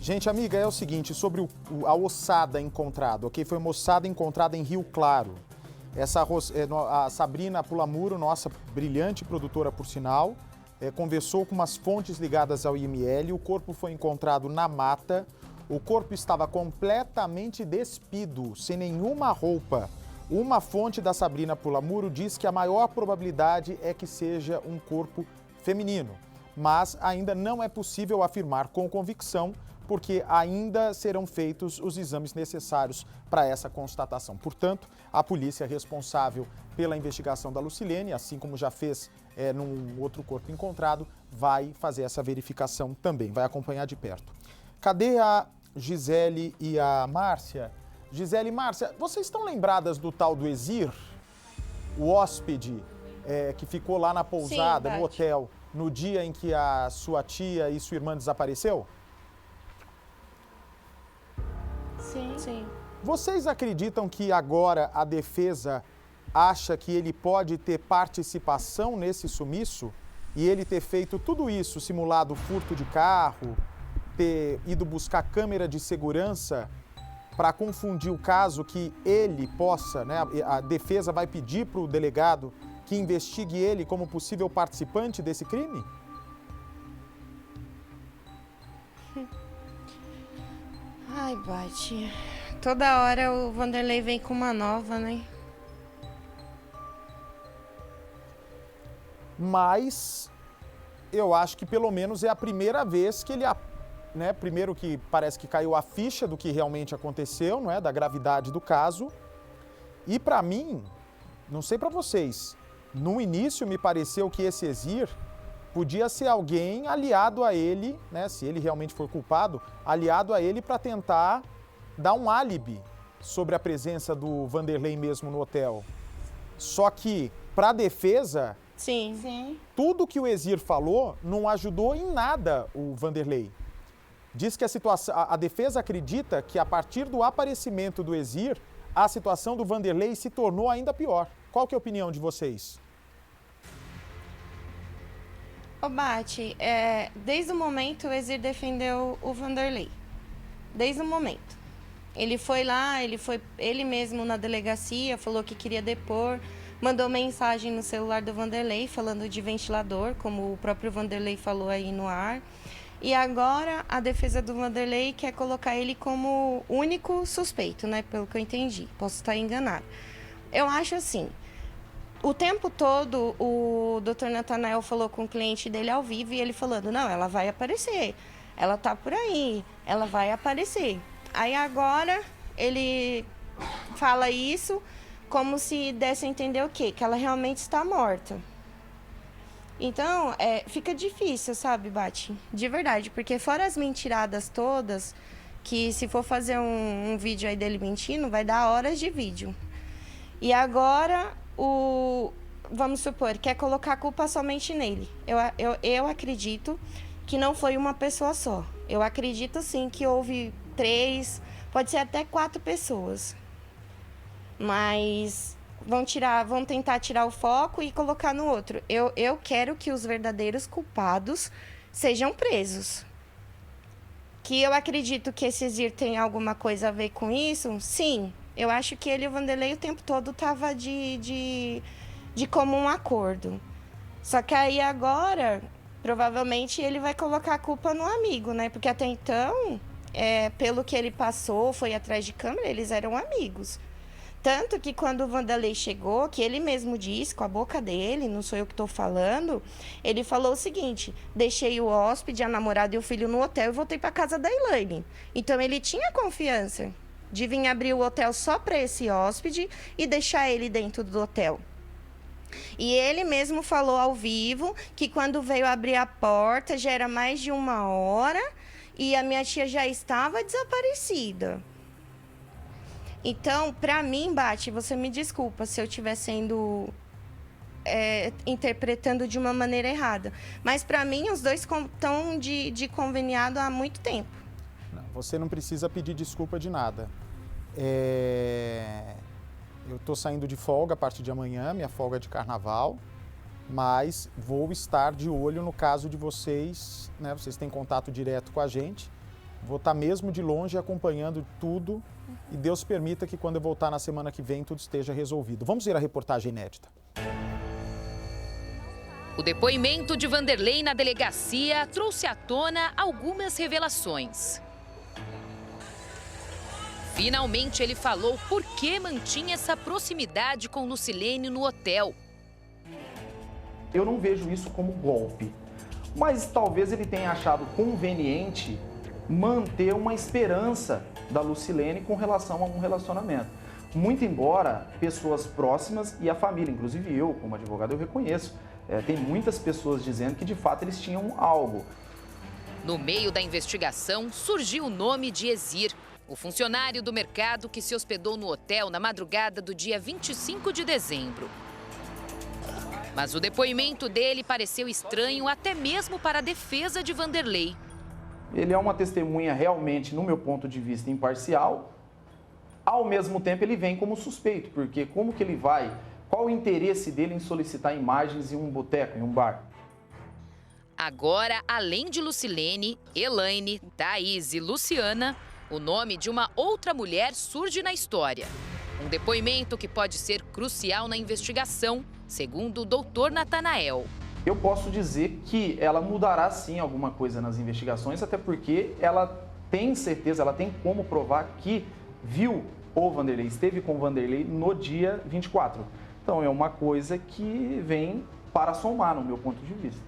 Gente, amiga, é o seguinte, sobre a ossada encontrada, ok? Foi uma ossada encontrada em Rio Claro. A Sabrina Pulamuro, nossa brilhante produtora por sinal, conversou com umas fontes ligadas ao IML. O corpo foi encontrado na mata. O corpo estava completamente despido, sem nenhuma roupa. Uma fonte da Sabrina Pulamuro diz que a maior probabilidade é que seja um corpo feminino, mas ainda não é possível afirmar com convicção, porque ainda serão feitos os exames necessários para essa constatação. Portanto, a polícia responsável pela investigação da Lucilene, assim como já fez num outro corpo encontrado, vai fazer essa verificação também, vai acompanhar de perto. Cadê a Gisele e a Márcia? Gisele e Márcia, vocês estão lembradas do tal do Exir? O hóspede que ficou lá na pousada, no hotel, no dia em que a sua tia e sua irmã desapareceu? Sim. Vocês acreditam que agora a defesa acha que ele pode ter participação nesse sumiço? E ele ter feito tudo isso, simulado furto de carro, ter ido buscar câmera de segurança para confundir o caso, que ele possa, né? A defesa vai pedir para o delegado que investigue ele como possível participante desse crime? Ai, Bate. Toda hora o Vanderlei vem com uma nova, né? Mas eu acho que pelo menos é a primeira vez que ele, né, primeiro que parece que caiu a ficha do que realmente aconteceu, não é, da gravidade do caso. E para mim, não sei para vocês, no início me pareceu que esse Exir podia ser alguém aliado a ele, né, se ele realmente for culpado, aliado a ele para tentar dar um álibi sobre a presença do Vanderlei mesmo no hotel. Só que, para a defesa, Sim. tudo que o Exir falou não ajudou em nada o Vanderlei. Diz que a defesa acredita que a partir do aparecimento do Exir, a situação do Vanderlei se tornou ainda pior. Qual que é a opinião de vocês? Ô, Bate, desde o momento o Exir defendeu o Vanderlei. Desde o momento. Ele foi lá, ele mesmo na delegacia, falou que queria depor, mandou mensagem no celular do Vanderlei falando de ventilador, como o próprio Vanderlei falou aí no ar. E agora a defesa do Vanderlei quer colocar ele como único suspeito, né? Pelo que eu entendi. Posso estar enganado. Eu acho assim, o tempo todo o Dr. Natanael falou com o cliente dele ao vivo e ele falando, não, ela vai aparecer, ela tá por aí, ela vai aparecer. Aí agora ele fala isso como se desse a entender o quê? Que ela realmente está morta. Então, fica difícil, sabe, Bate? De verdade, porque fora as mentiradas todas, que se for fazer um vídeo aí dele mentindo, vai dar horas de vídeo. E agora, vamos supor, quer colocar a culpa somente nele. Eu acredito que não foi uma pessoa só. Eu acredito, sim, que houve 3, pode ser até 4 pessoas. Mas vão tentar tirar o foco e colocar no outro. Eu quero que os verdadeiros culpados sejam presos. Que eu acredito que esse Exir tem alguma coisa a ver com isso, sim. Eu acho que ele e o Vanderlei o tempo todo tava de comum acordo. Só que aí agora, provavelmente, ele vai colocar a culpa no amigo, né? Porque até então, pelo que ele passou, foi atrás de câmera, eles eram amigos. Tanto que quando o Vanderlei chegou, que ele mesmo disse com a boca dele, não sou eu que estou falando, ele falou o seguinte, deixei o hóspede, a namorada e o filho no hotel e voltei para casa da Elaine. Então ele tinha confiança de vir abrir o hotel só para esse hóspede e deixar ele dentro do hotel. E ele mesmo falou ao vivo que quando veio abrir a porta já era mais de 1 hora e a minha tia já estava desaparecida. Então, para mim, Bate, você me desculpa se eu estiver sendo interpretando de uma maneira errada. Mas, para mim, os dois estão de conveniado há muito tempo. Não, você não precisa pedir desculpa de nada. Eu estou saindo de folga a partir de amanhã, minha folga é de carnaval, mas vou estar de olho no caso de vocês, né? Vocês têm contato direto com a gente. Vou estar mesmo de longe acompanhando tudo e Deus permita que quando eu voltar na semana que vem tudo esteja resolvido. Vamos ver a reportagem inédita. O depoimento de Vanderlei na delegacia trouxe à tona algumas revelações. Finalmente ele falou por que mantinha essa proximidade com Lucilene no hotel. Eu não vejo isso como golpe, mas talvez ele tenha achado conveniente manter uma esperança da Lucilene com relação a um relacionamento. Muito embora pessoas próximas e a família, inclusive eu, como advogado, eu reconheço, tem muitas pessoas dizendo que de fato eles tinham algo. No meio da investigação, surgiu o nome de Exir, o funcionário do mercado que se hospedou no hotel na madrugada do dia 25 de dezembro. Mas o depoimento dele pareceu estranho até mesmo para a defesa de Vanderlei. Ele é uma testemunha realmente, no meu ponto de vista, imparcial. Ao mesmo tempo, ele vem como suspeito, porque como que ele vai... Qual o interesse dele em solicitar imagens em um boteco, em um bar? Agora, além de Lucilene, Elaine, Thaís e Luciana, o nome de uma outra mulher surge na história. Um depoimento que pode ser crucial na investigação, segundo o doutor Natanael. Eu posso dizer que ela mudará sim alguma coisa nas investigações, até porque ela tem certeza, ela tem como provar que viu o Vanderlei, esteve com o Vanderlei no dia 24. Então é uma coisa que vem para somar, no meu ponto de vista.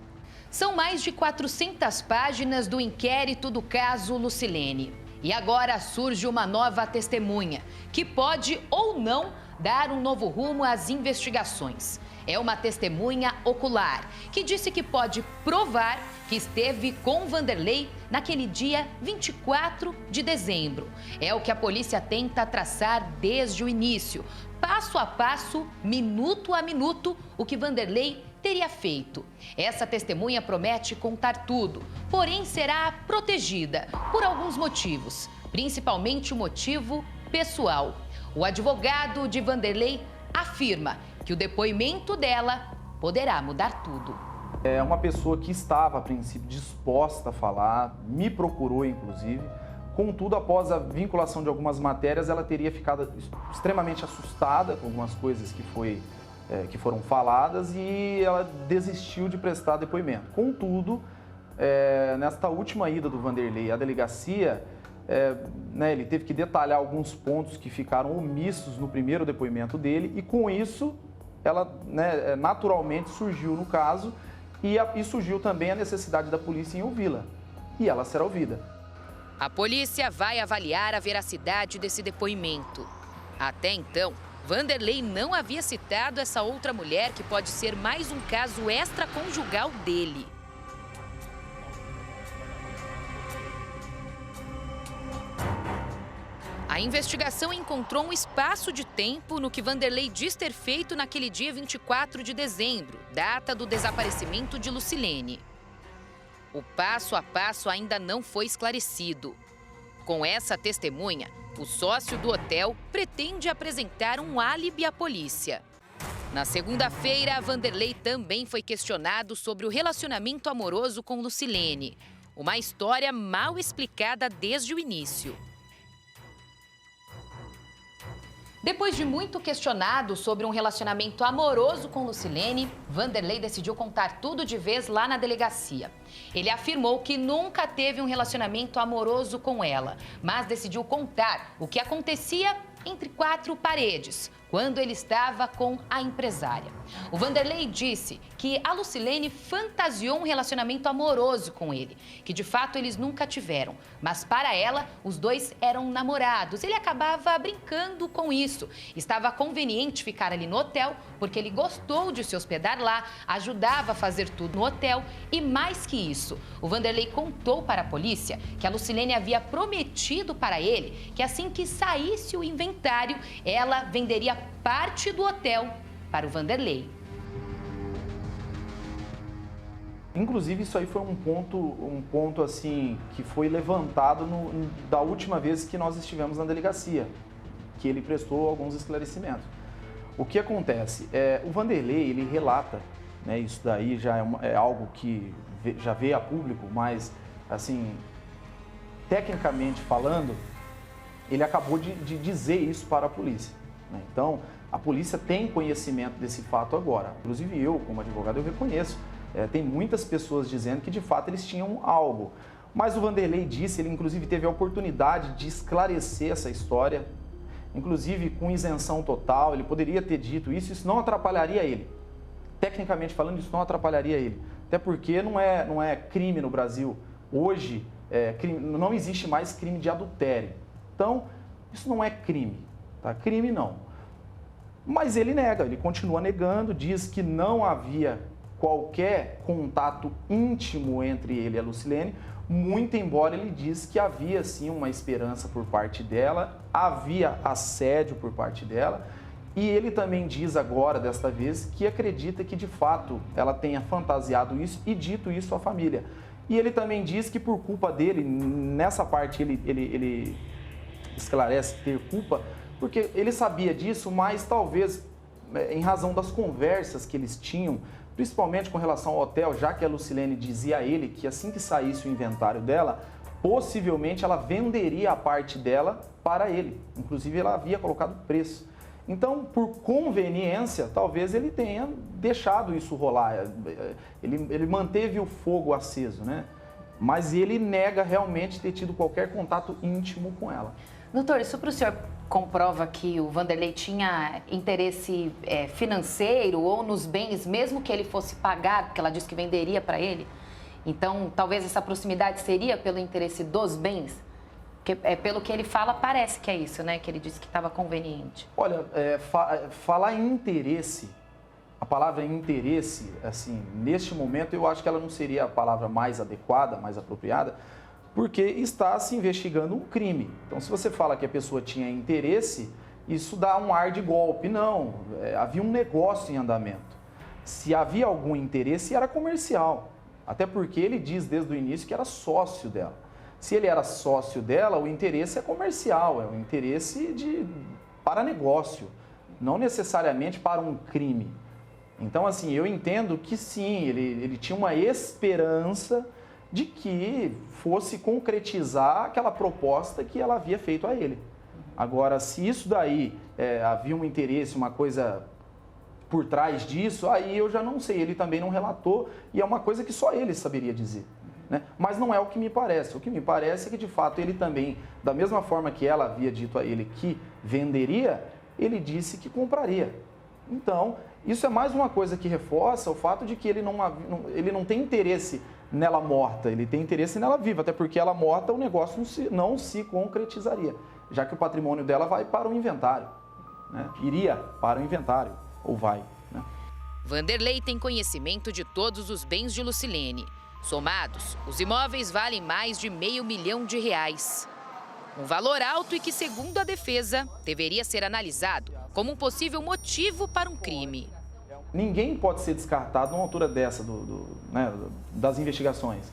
São mais de 400 páginas do inquérito do caso Lucilene. E agora surge uma nova testemunha, que pode ou não dar um novo rumo às investigações. É uma testemunha ocular, que disse que pode provar que esteve com Vanderlei naquele dia 24 de dezembro. É o que a polícia tenta traçar desde o início, passo a passo, minuto a minuto, o que Vanderlei teria feito. Essa testemunha promete contar tudo, porém será protegida por alguns motivos, principalmente o motivo pessoal. O advogado de Vanderlei afirma que o depoimento dela poderá mudar tudo. É uma pessoa que estava, a princípio, disposta a falar, me procurou, inclusive. Contudo, após a vinculação de algumas matérias, ela teria ficado extremamente assustada com algumas coisas que foram faladas e ela desistiu de prestar depoimento. Contudo, nesta última ida do Vanderlei à delegacia, ele teve que detalhar alguns pontos que ficaram omissos no primeiro depoimento dele e, com isso, ela naturalmente surgiu no caso e surgiu também a necessidade da polícia em ouvi-la. E ela será ouvida. A polícia vai avaliar a veracidade desse depoimento. Até então, Vanderlei não havia citado essa outra mulher que pode ser mais um caso extraconjugal dele. A investigação encontrou um espaço de tempo no que Vanderlei diz ter feito naquele dia 24 de dezembro, data do desaparecimento de Lucilene. O passo a passo ainda não foi esclarecido. Com essa testemunha, o sócio do hotel pretende apresentar um álibi à polícia. Na segunda-feira, Vanderlei também foi questionado sobre o relacionamento amoroso com Lucilene. Uma história mal explicada desde o início. Depois de muito questionado sobre um relacionamento amoroso com Lucilene, Vanderlei decidiu contar tudo de vez lá na delegacia. Ele afirmou que nunca teve um relacionamento amoroso com ela, mas decidiu contar o que acontecia entre quatro paredes, quando ele estava com a empresária. O Vanderlei disse que a Lucilene fantasiou um relacionamento amoroso com ele, que de fato eles nunca tiveram, mas para ela os dois eram namorados. Ele acabava brincando com isso. Estava conveniente ficar ali no hotel, porque ele gostou de se hospedar lá, ajudava a fazer tudo no hotel e mais que isso, o Vanderlei contou para a polícia que a Lucilene havia prometido para ele que assim que saísse o inventário, ela venderia parte do hotel para o Vanderlei. Inclusive, isso aí foi um ponto assim, que foi levantado da última vez que nós estivemos na delegacia, que ele prestou alguns esclarecimentos. O que acontece? O Vanderlei, ele relata, né, isso daí já é algo que já veio a público, mas assim, tecnicamente falando, ele acabou de dizer isso para a polícia, né? Então, a polícia tem conhecimento desse fato agora. Inclusive eu, como advogado, eu reconheço. Tem muitas pessoas dizendo que de fato eles tinham algo. Mas o Vanderlei disse, ele inclusive teve a oportunidade de esclarecer essa história, inclusive com isenção total, ele poderia ter dito isso não atrapalharia ele. Tecnicamente falando, isso não atrapalharia ele. Até porque não é crime no Brasil. Hoje, não existe mais crime de adultério. Então, isso não é crime, tá? Crime não. Mas ele nega, ele continua negando, diz que não havia qualquer contato íntimo entre ele e a Lucilene, muito embora ele diz que havia sim uma esperança por parte dela, havia assédio por parte dela, e ele também diz agora, desta vez, que acredita que de fato ela tenha fantasiado isso e dito isso à família. E ele também diz que por culpa dele, nessa parte ele esclarece ter culpa, porque ele sabia disso, mas talvez em razão das conversas que eles tinham, principalmente com relação ao hotel, já que a Lucilene dizia a ele que assim que saísse o inventário dela, possivelmente ela venderia a parte dela para ele. Inclusive, ela havia colocado preço. Então, por conveniência, talvez ele tenha deixado isso rolar. Ele manteve o fogo aceso, né? Mas ele nega realmente ter tido qualquer contato íntimo com ela. Doutor, isso para o senhor comprova que o Vanderlei tinha interesse financeiro ou nos bens, mesmo que ele fosse pagar, porque ela disse que venderia para ele? Então, talvez essa proximidade seria pelo interesse dos bens? Porque, pelo que ele fala, parece que é isso, né? Que ele disse que estava conveniente. Olha, falar em interesse, a palavra interesse, assim, neste momento, eu acho que ela não seria a palavra mais adequada, mais apropriada, porque está se investigando um crime. Então, se você fala que a pessoa tinha interesse, isso dá um ar de golpe. Não, havia um negócio em andamento. Se havia algum interesse, era comercial. Até porque ele diz desde o início que era sócio dela. Se ele era sócio dela, o interesse é comercial, é um interesse para negócio, não necessariamente para um crime. Então, assim, eu entendo que sim, ele tinha uma esperança de que fosse concretizar aquela proposta que ela havia feito a ele. Agora, se isso daí havia um interesse, uma coisa por trás disso, aí eu já não sei, ele também não relatou e é uma coisa que só ele saberia dizer, né? Mas não é o que me parece. O que me parece é que, de fato, ele também, da mesma forma que ela havia dito a ele que venderia, ele disse que compraria. Então, isso é mais uma coisa que reforça o fato de que ele não tem interesse nela morta, ele tem interesse nela viva, até porque ela morta o negócio não se concretizaria, já que o patrimônio dela vai para o inventário, né? Iria para o inventário, ou vai, né? Vanderlei tem conhecimento de todos os bens de Lucilene. Somados, os imóveis valem mais de R$500 milhão. Um valor alto e que, segundo a defesa, deveria ser analisado como um possível motivo para um crime. Ninguém pode ser descartado numa altura dessa das investigações.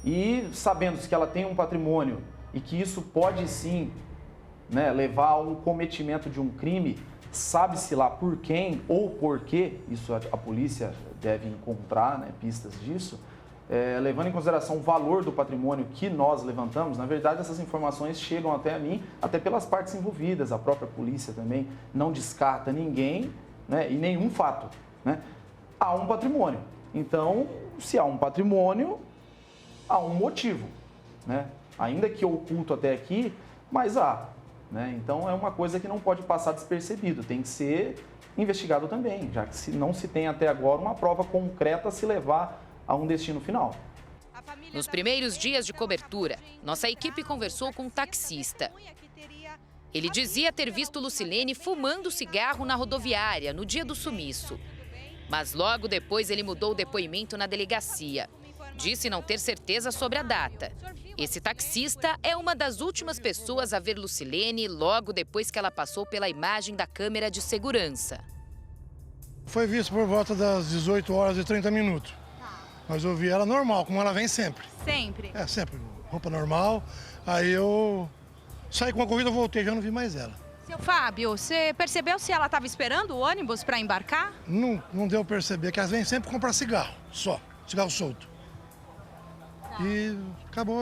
E sabendo que ela tem um patrimônio e que isso pode sim, né, levar a um cometimento de um crime, sabe-se lá por quem ou por quê, isso a polícia deve encontrar, né, pistas disso, levando em consideração o valor do patrimônio que nós levantamos. Na verdade, essas informações chegam até a mim, até pelas partes envolvidas, a própria polícia também não descarta ninguém, né, e nenhum fato, né? Há um patrimônio. Então, se há um patrimônio, há um motivo, né? Ainda que oculto até aqui, mas há, né? Então, é uma coisa que não pode passar despercebido, tem que ser investigado também, já que não se tem até agora uma prova concreta a se levar a um destino final. Nos primeiros dias de cobertura, nossa equipe conversou com um taxista. Ele dizia ter visto Lucilene fumando cigarro na rodoviária no dia do sumiço. Mas logo depois ele mudou o depoimento na delegacia. Disse não ter certeza sobre a data. Esse taxista é uma das últimas pessoas a ver Lucilene logo depois que ela passou pela imagem da câmera de segurança. Foi visto por volta das 18 horas e 30 minutos. Mas eu vi ela normal, como ela vem sempre. Sempre? Sempre. Roupa normal. Aí eu saí com a corrida, voltei, já não vi mais ela. Seu Fábio, você percebeu se ela estava esperando o ônibus para embarcar? Não deu a perceber, que elas vêm sempre comprar cigarro, só. Cigarro solto. Tá. E acabou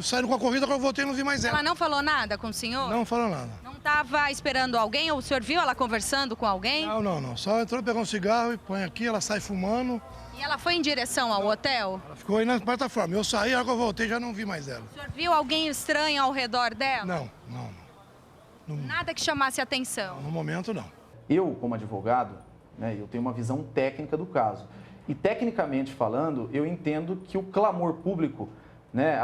saindo com a corrida, quando eu voltei não vi mais ela. Ela não falou nada com o senhor? Não falou nada. Não estava esperando alguém? Ou o senhor viu ela conversando com alguém? Não. Só entrou, pegou um cigarro e põe aqui, ela sai fumando. E ela foi em direção ao hotel? Ela ficou aí na plataforma. Eu saí, a hora que eu voltei já não vi mais ela. O senhor viu alguém estranho ao redor dela? Não. Nada que chamasse atenção? No momento, não. Eu, como advogado, né, eu tenho uma visão técnica do caso. E tecnicamente falando, eu entendo que o clamor público, né,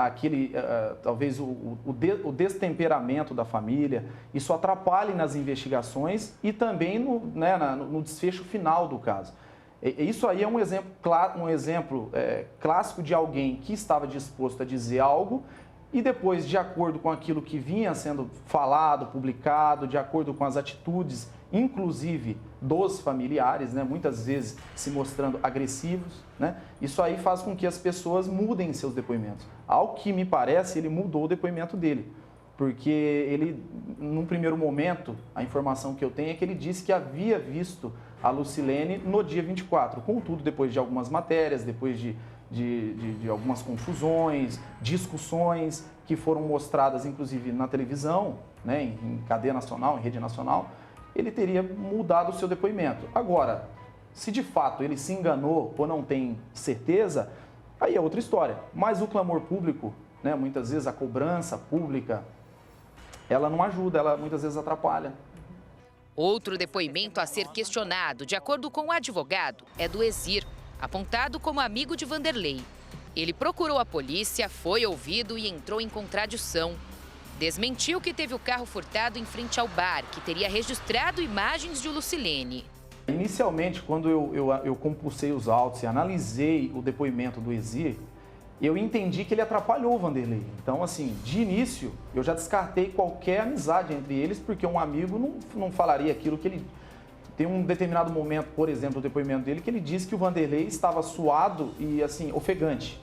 talvez o destemperamento da família, isso atrapalhe nas investigações e também no desfecho final do caso. Isso aí é um exemplo clássico de alguém que estava disposto a dizer algo e depois, de acordo com aquilo que vinha sendo falado, publicado, de acordo com as atitudes, inclusive dos familiares, né, muitas vezes se mostrando agressivos, né, isso aí faz com que as pessoas mudem seus depoimentos. Ao que me parece, ele mudou o depoimento dele, porque ele, num primeiro momento, a informação que eu tenho é que ele disse que havia visto a Lucilene no dia 24, contudo, depois de algumas matérias, depois de algumas confusões, discussões que foram mostradas, inclusive, na televisão, né, em cadeia nacional, em rede nacional, ele teria mudado o seu depoimento. Agora, se de fato ele se enganou ou não tem certeza, aí é outra história. Mas o clamor público, né, muitas vezes a cobrança pública, ela não ajuda, ela muitas vezes atrapalha. Outro depoimento a ser questionado, de acordo com o advogado, é do Exir, apontado como amigo de Vanderlei. Ele procurou a polícia, foi ouvido e entrou em contradição. Desmentiu que teve o carro furtado em frente ao bar, que teria registrado imagens de Lucilene. Inicialmente, quando eu compulsei os autos e analisei o depoimento do Exir, eu entendi que ele atrapalhou o Vanderlei. Então, assim, de início, eu já descartei qualquer amizade entre eles, porque um amigo não falaria aquilo que ele... Tem um determinado momento, por exemplo, o depoimento dele, que ele disse que o Vanderlei estava suado e, assim, ofegante.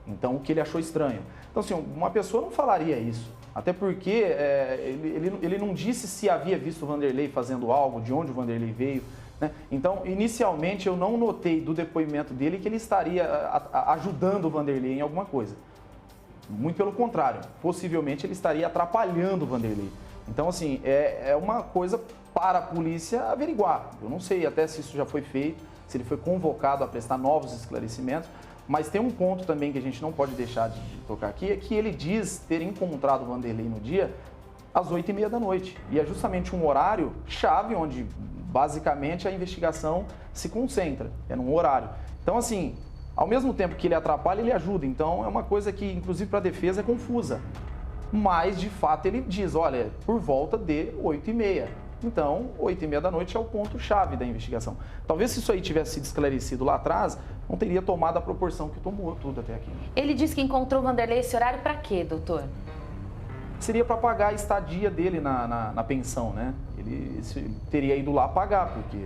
Então, o que ele achou estranho. Então, assim, uma pessoa não falaria isso. Até porque ele não disse se havia visto o Vanderlei fazendo algo, de onde o Vanderlei veio, né? Então, inicialmente, eu não notei do depoimento dele que ele estaria ajudando o Vanderlei em alguma coisa. Muito pelo contrário, possivelmente ele estaria atrapalhando o Vanderlei. Então, assim, é uma coisa para a polícia averiguar. Eu não sei até se isso já foi feito, se ele foi convocado a prestar novos esclarecimentos, mas tem um ponto também que a gente não pode deixar de tocar aqui, é que ele diz ter encontrado o Vanderlei no dia às 8h30 da noite. E é justamente um horário chave onde, basicamente, a investigação se concentra. É num horário. Então, assim, ao mesmo tempo que ele atrapalha, ele ajuda. Então, é uma coisa que, inclusive, para a defesa é confusa. Mas, de fato, ele diz, olha, por volta de 8h30. Então, 8h30 da noite é o ponto-chave da investigação. Talvez se isso aí tivesse sido esclarecido lá atrás, não teria tomado a proporção que tomou tudo até aqui. Ele disse que encontrou o Vanderlei esse horário para quê, doutor? Seria para pagar a estadia dele na pensão, né? Ele teria ido lá pagar, porque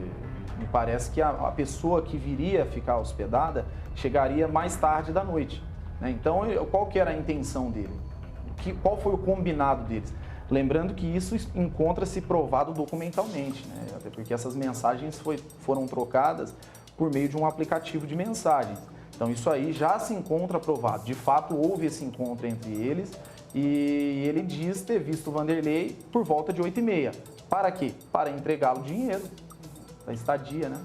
me parece que a pessoa que viria ficar hospedada chegaria mais tarde da noite, né? Então, qual que era a intenção dele? Qual foi o combinado deles? Lembrando que isso encontra-se provado documentalmente, né? Até porque essas mensagens foram trocadas por meio de um aplicativo de mensagens. Então, isso aí já se encontra provado. De fato, houve esse encontro entre eles e ele diz ter visto o Vanderlei por volta de 8h30. Para quê? Para entregá-lo dinheiro da estadia, né?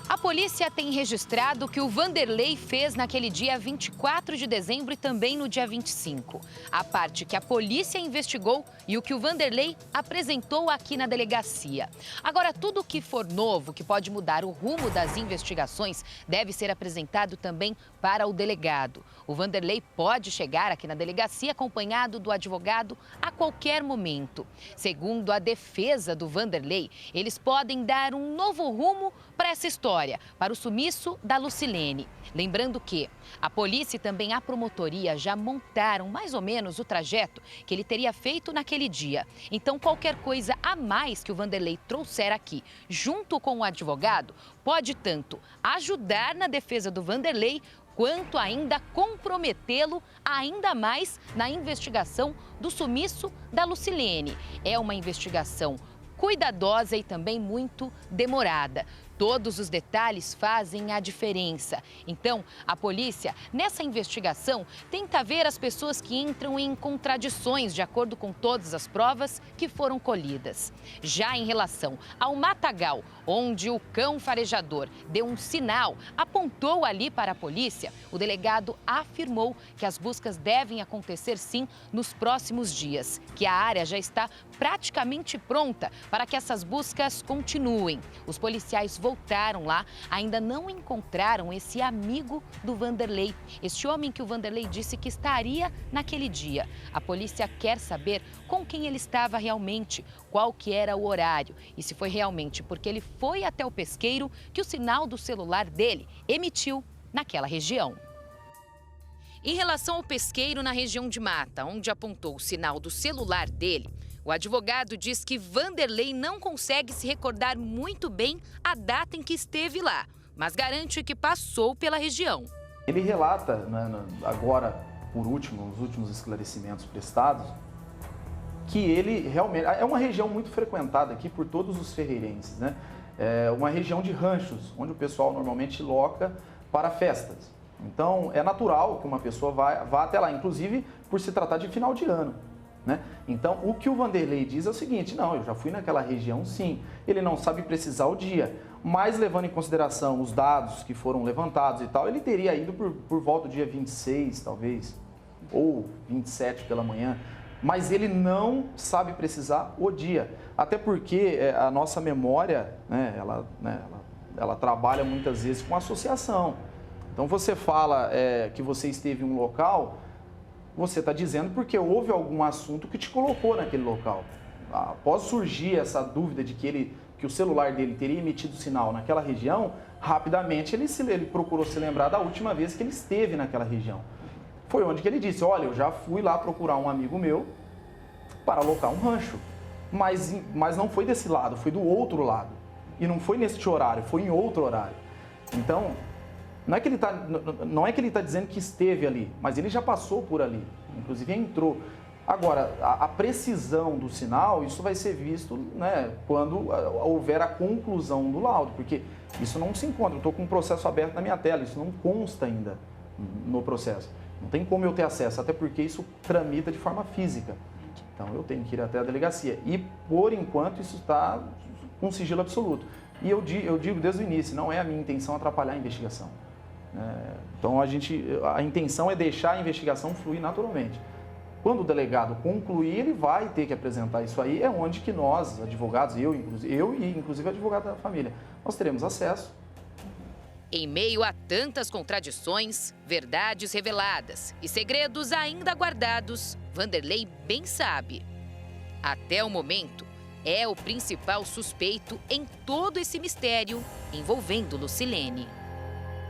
A polícia tem registrado o que o Vanderlei fez naquele dia 24 de dezembro e também no dia 25. A parte que a polícia investigou e o que o Vanderlei apresentou aqui na delegacia. Agora, tudo o que for novo, que pode mudar o rumo das investigações, deve ser apresentado também para o delegado. O Vanderlei pode chegar aqui na delegacia acompanhado do advogado a qualquer momento. Segundo a defesa do Vanderlei, eles podem dar um novo rumo para essa história, para o sumiço da Lucilene. Lembrando que a polícia e também a promotoria já montaram mais ou menos o trajeto que ele teria feito naquele dia. Então, qualquer coisa a mais que o Vanderlei trouxer aqui, junto com o advogado, pode tanto ajudar na defesa do Vanderlei, quanto ainda comprometê-lo ainda mais na investigação do sumiço da Lucilene. É uma investigação cuidadosa e também muito demorada. Todos os detalhes fazem a diferença. Então, a polícia, nessa investigação, tenta ver as pessoas que entram em contradições de acordo com todas as provas que foram colhidas. Já em relação ao matagal, onde o cão farejador deu um sinal, apontou ali para a polícia, o delegado afirmou que as buscas devem acontecer sim nos próximos dias, que a área já está praticamente pronta para que essas buscas continuem. Os policiais voltaram lá, ainda não encontraram esse amigo do Vanderlei, este homem que o Vanderlei disse que estaria naquele dia. A polícia quer saber com quem ele estava realmente, qual que era o horário e se foi realmente porque ele foi até o pesqueiro que o sinal do celular dele emitiu naquela região. Em relação ao pesqueiro na região de Mata, onde apontou o sinal do celular dele, o advogado diz que Vanderlei não consegue se recordar muito bem a data em que esteve lá, mas garante que passou pela região. Ele relata, né, agora, por último, os últimos esclarecimentos prestados, que ele realmente... É uma região muito frequentada aqui por todos os ferreirenses, né? É uma região de ranchos, onde o pessoal normalmente loca para festas. Então, é natural que uma pessoa vá até lá, inclusive por se tratar de final de ano, né? Então, o que o Vanderlei diz é o seguinte: não, eu já fui naquela região sim, ele não sabe precisar o dia, mas levando em consideração os dados que foram levantados e tal, ele teria ido por volta do dia 26, talvez, ou 27 pela manhã, mas ele não sabe precisar o dia, até porque a nossa memória, né, ela trabalha muitas vezes com associação. Então, você fala que você esteve em um local, você está dizendo porque houve algum assunto que te colocou naquele local. Após surgir essa dúvida de que o celular dele teria emitido sinal naquela região, rapidamente ele procurou se lembrar da última vez que ele esteve naquela região. Foi onde que ele disse: olha, eu já fui lá procurar um amigo meu para alocar um rancho, mas não foi desse lado, foi do outro lado. E não foi neste horário, foi em outro horário. Então, não é que ele está dizendo que esteve ali, mas ele já passou por ali, inclusive entrou. Agora, a precisão do sinal, isso vai ser visto, né, quando houver a conclusão do laudo, porque isso não se encontra. Eu estou com um processo aberto na minha tela, isso não consta ainda no processo. Não tem como eu ter acesso, até porque isso tramita de forma física. Então, eu tenho que ir até a delegacia. E, por enquanto, isso está com sigilo absoluto. E eu digo desde o início, não é a minha intenção atrapalhar a investigação. Então, a intenção é deixar a investigação fluir naturalmente. Quando o delegado concluir, ele vai ter que apresentar isso aí, é onde que nós, advogados, eu e inclusive advogado da família, nós teremos acesso. Em meio a tantas contradições, verdades reveladas e segredos ainda guardados, Vanderlei bem sabe. Até o momento, é o principal suspeito em todo esse mistério envolvendo Lucilene.